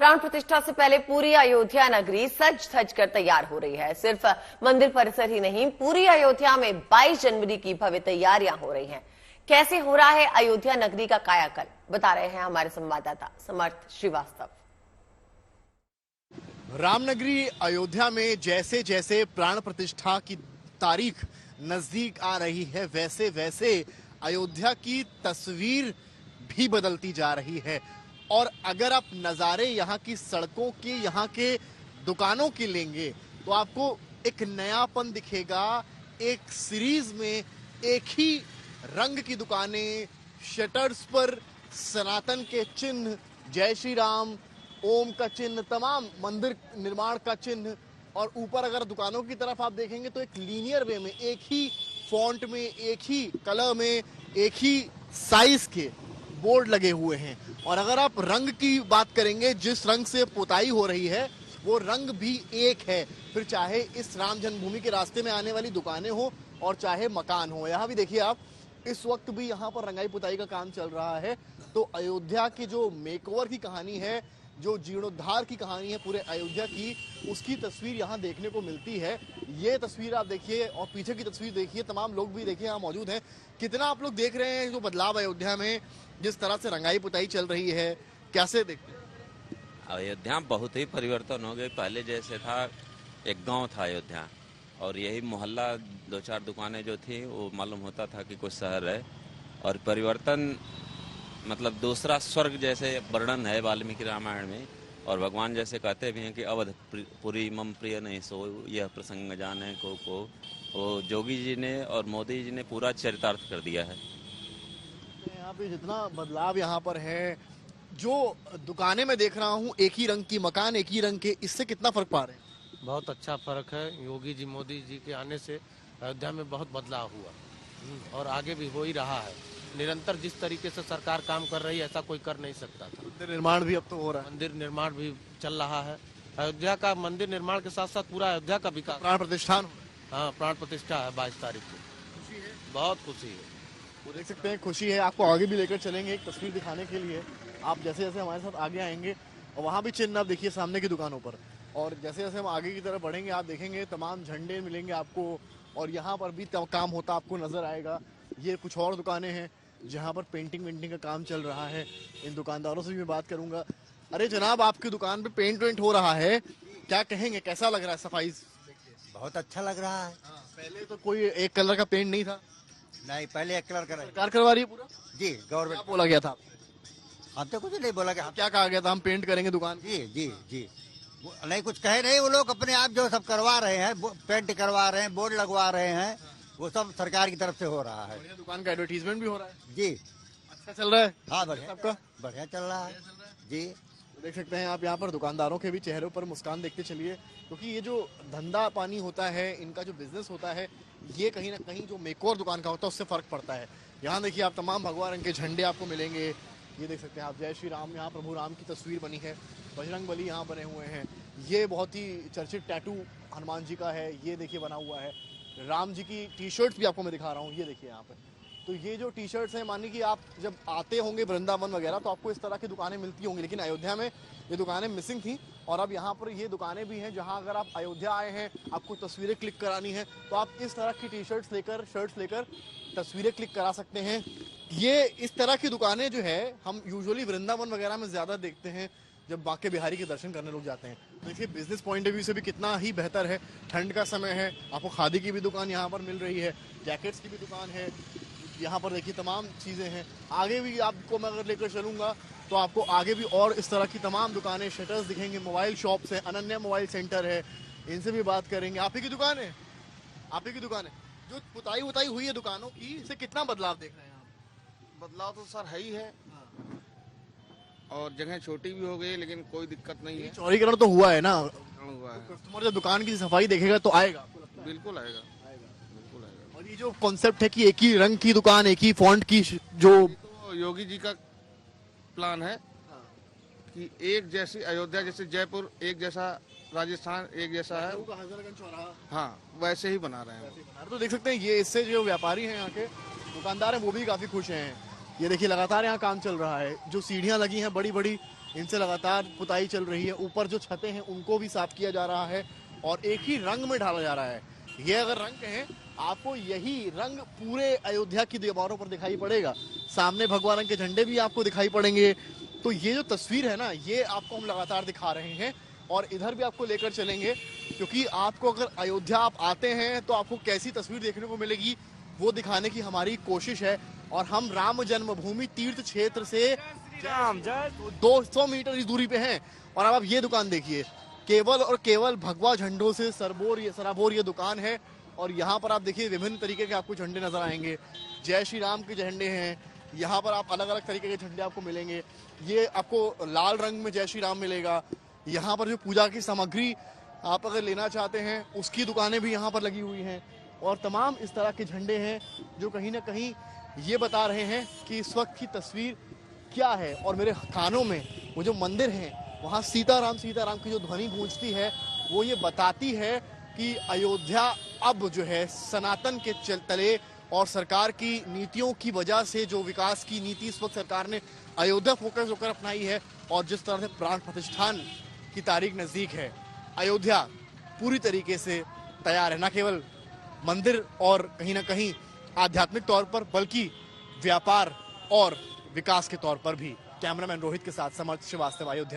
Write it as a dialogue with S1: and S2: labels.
S1: प्राण प्रतिष्ठा से पहले पूरी अयोध्या नगरी सज धज कर तैयार हो रही है। सिर्फ मंदिर परिसर ही नहीं, पूरी अयोध्या में 22 जनवरी की भव्य तैयारियां हो रही हैं। कैसे हो रहा है अयोध्या नगरी का कायाकल्प, बता रहे हैं हमारे संवाददाता समर्थ श्रीवास्तव।
S2: रामनगरी अयोध्या में जैसे जैसे प्राण प्रतिष्ठा की तारीख नजदीक आ रही है, वैसे वैसे अयोध्या की तस्वीर भी बदलती जा रही है। और अगर आप नज़ारे यहाँ की सड़कों के, यहाँ के दुकानों के लेंगे तो आपको एक नयापन दिखेगा। एक सीरीज में एक ही रंग की दुकानें, शटर्स पर सनातन के चिन्ह, जय श्री राम, ओम का चिन्ह, तमाम मंदिर निर्माण का चिन्ह। और ऊपर अगर दुकानों की तरफ आप देखेंगे तो एक लीनियर वे में, एक ही फॉन्ट में, एक ही कलर में, एक ही साइज के बोर्ड लगे हुए हैं। और अगर आप रंग की बात करेंगे, जिस रंग से पुताई हो रही है वो रंग भी एक है। फिर चाहे इस राम जन्मभूमि के रास्ते में आने वाली दुकानें हो और चाहे मकान हो। यहाँ भी देखिए आप, इस वक्त भी यहाँ पर रंगाई पुताई का काम चल रहा है। तो अयोध्या की जो मेकओवर की कहानी है, जो जीर्णोद्धार की कहानी है पूरे अयोध्या की, उसकी तस्वीर यहाँ देखने को मिलती है। ये तस्वीर आप देखिए और पीछे की तस्वीर देखिए, तमाम लोग भी देखिए यहाँ मौजूद हैं। कितना आप लोग देख रहे हैं जो बदलाव अयोध्या में, जिस तरह से रंगाई पुताई चल रही है, कैसे देखते हैं?
S3: अयोध्या बहुत ही परिवर्तन हो गई। पहले जैसे था, एक गांव था अयोध्या, और यही मोहल्ला, दो चार दुकानें जो थी वो मालूम होता था कि कोई शहर है। और परिवर्तन मतलब दूसरा स्वर्ग जैसे वर्णन है वाल्मीकि रामायण में। और भगवान जैसे कहते भी हैं कि अवध पुरी मम प्रिय नहीं सो, यह प्रसंग जाने को वो जोगी जी ने और मोदी जी ने पूरा चरितार्थ कर दिया है।
S2: यहाँ पे जितना बदलाव यहाँ पर है, जो दुकानें मैं देख रहा हूँ एक ही रंग की, मकान एक ही रंग के, इससे कितना फर्क पा रहे हैं?
S4: बहुत अच्छा फर्क है। योगी जी, मोदी जी के आने से अयोध्या में बहुत बदलाव हुआ और आगे भी हो ही रहा है। निरंतर जिस तरीके से सरकार काम कर रही है, ऐसा कोई कर नहीं सकता था।
S2: मंदिर निर्माण भी अब तो हो रहा है।
S4: मंदिर निर्माण भी चल रहा है। अयोध्या का मंदिर निर्माण के साथ साथ पूरा अयोध्या का विकास।
S2: प्राण प्रतिष्ठान,
S4: हाँ, प्राण प्रतिष्ठा है 22 तारीख को।
S2: खुशी है,
S4: बहुत खुशी है।
S2: वो देख सकते हैं, खुशी है। आपको आगे भी लेकर चलेंगे एक तस्वीर दिखाने के लिए। आप जैसे जैसे हमारे साथ आगे आएंगे और वहाँ भी चिन्ह आप देखिए सामने की दुकानों पर, और जैसे जैसे हम आगे की तरफ बढ़ेंगे आप देखेंगे तमाम झंडे मिलेंगे आपको। और यहाँ पर भी काम होता आपको नजर आएगा। ये कुछ और दुकानें हैं जहाँ पर पेंटिंग वेंटिंग का काम चल रहा है। इन दुकानदारों से भी मैं बात करूंगा। अरे जनाब, आपकी दुकान पे पेंट वेंट हो रहा है, क्या कहेंगे, कैसा लग रहा है सफाई?
S5: बहुत अच्छा लग रहा है।
S2: पहले तो कोई एक कलर का पेंट नहीं था।
S5: नहीं, पहले एक कलर का
S2: सरकार करवा रही है पूरा?
S5: जी, गवर्नमेंट।
S2: बोला गया था?
S5: हम तो कुछ नहीं बोला कि
S2: क्या कहा गया था? हम पेंट करेंगे दुकान।
S5: जी जी जी, नहीं कुछ कहे नहीं। वो लोग अपने आप जो सब करवा रहे हैं, पेंट करवा रहे हैं, बोर्ड लगवा रहे हैं, वो सब सरकार की तरफ से हो रहा है।
S2: दुकान का एडवर्टीजमेंट भी हो रहा है।
S5: जी,
S2: अच्छा चल रहा है।
S5: हाँ, बढ़िया,
S2: सबका
S5: बढ़िया चल रहा है जी।
S2: देख सकते हैं आप यहाँ पर दुकानदारों के भी चेहरों पर मुस्कान देखते चलिए, क्योंकि ये जो धंधा पानी होता है, इनका जो बिजनेस होता है, ये कहीं ना कहीं जो मेकओवर दुकान का होता है उससे फर्क पड़ता है। यहाँ देखिए आप तमाम भगवा रंग के झंडे आपको मिलेंगे। ये देख सकते हैं आप, जय श्री राम, यहाँ प्रभु राम की तस्वीर बनी है, बजरंग बली यहाँ बने हुए हैं। ये बहुत ही चर्चित टैटू हनुमान जी का है, ये देखिए बना हुआ है। राम जी की टी शर्ट्स भी आपको मैं दिखा रहा हूँ, ये देखिए यहाँ पे। तो ये जो टी शर्ट्स हैं, मानिए कि आप जब आते होंगे वृंदावन वगैरह तो आपको इस तरह की दुकानें मिलती होंगी, लेकिन अयोध्या में ये दुकानें मिसिंग थी। और अब यहाँ पर ये दुकानें भी हैं जहाँ अगर आप अयोध्या आए हैं, आपको तस्वीरें क्लिक करानी है तो आप इस तरह की टी शर्ट्स लेकर, शर्ट्स लेकर तस्वीरें क्लिक करा सकते हैं। ये इस तरह की दुकानें जो है हम यूजुअली वृंदावन वगैरह में ज़्यादा देखते हैं जब बांके बिहारी के दर्शन करने लोग जाते हैं। तो देखिए बिजनेस पॉइंट ऑफ व्यू से भी कितना ही बेहतर है। ठंड का समय है, आपको खादी की भी दुकान यहाँ पर मिल रही है, जैकेट्स की भी दुकान है। यहाँ पर देखिए तमाम चीज़ें हैं। आगे भी आपको मैं अगर लेकर चलूँगा तो आपको आगे भी और इस तरह की तमाम दुकानें, शटर्स दिखेंगे, मोबाइल शॉप्स है, अनन्या मोबाइल सेंटर है, इनसे भी बात करेंगे। आप ही की दुकान है? आप ही की दुकान है। जो पुताई उताई हुई है दुकानों की, इससे कितना बदलाव देख रहे हैं आप?
S6: बदलाव तो सर है ही है, और जगह छोटी भी हो गई, लेकिन कोई दिक्कत नहीं है।
S2: चौड़ीकरण तो हुआ है ना?
S6: हुआ है।
S2: कस्टमर जब दुकान की सफाई देखेगा तो आएगा?
S6: बिल्कुल आएगा, बिल्कुल आएगा।
S2: और ये जो कॉन्सेप्ट है कि एक ही रंग की दुकान, एक ही फॉन्ट की, जो
S6: तो योगी जी का प्लान है कि एक जैसी अयोध्या, जैसे जयपुर एक जैसा, राजस्थान एक जैसा है, हाँ वैसे ही बना रहे हैं।
S2: तो देख सकते हैं ये, इससे जो व्यापारी हैं यहाँ के, दुकानदार हैं, वो भी काफी खुश हैं। ये देखिए लगातार यहाँ काम चल रहा है। जो सीढ़ियाँ लगी हैं बड़ी बड़ी, इनसे लगातार पुताई चल रही है। ऊपर जो छतें हैं उनको भी साफ किया जा रहा है और एक ही रंग में ढाला जा रहा है। ये अगर रंग कहें, आपको यही रंग पूरे अयोध्या की दीवारों पर दिखाई पड़ेगा। सामने भगवा रंग के झंडे भी आपको दिखाई पड़ेंगे। तो ये जो तस्वीर है ना, ये आपको हम लगातार दिखा रहे हैं और इधर भी आपको लेकर चलेंगे, क्योंकि आपको अगर अयोध्या आप आते हैं तो आपको कैसी तस्वीर देखने को मिलेगी वो दिखाने की हमारी कोशिश है। और हम राम जन्मभूमि तीर्थ क्षेत्र से 200 मीटर की दूरी पे हैं और अब आप ये दुकान देखिए, केवल और केवल भगवा झंडों से सराबोर ये दुकान है। और यहाँ पर आप देखिए विभिन्न तरीके के आपको झंडे नजर आएंगे। जय श्री राम के झंडे हैं, यहाँ पर आप अलग अलग तरीके के झंडे आपको मिलेंगे। ये आपको लाल रंग में जय श्री राम मिलेगा। यहाँ पर जो पूजा की सामग्री आप अगर लेना चाहते हैं उसकी दुकानें भी यहाँ पर लगी हुई हैं और तमाम इस तरह के झंडे हैं जो कहीं ना कहीं ये बता रहे हैं कि इस वक्त की तस्वीर क्या है। और मेरे कानों में वो जो मंदिर है वहाँ सीताराम सीताराम की जो ध्वनि गूंजती है वो ये बताती है कि अयोध्या अब जो है सनातन के तले और सरकार की नीतियों की वजह से जो विकास की नीति इस वक्त सरकार ने अयोध्या फोकस होकर अपनाई है और जिस तरह से प्राण प्रतिष्ठान की तारीख नजदीक है, अयोध्या पूरी तरीके से तैयार है, न केवल मंदिर और कहीं ना कहीं आध्यात्मिक तौर पर बल्कि व्यापार और विकास के तौर पर भी। कैमरामैन रोहित के साथ समर्थ श्रीवास्तव, अयोध्या।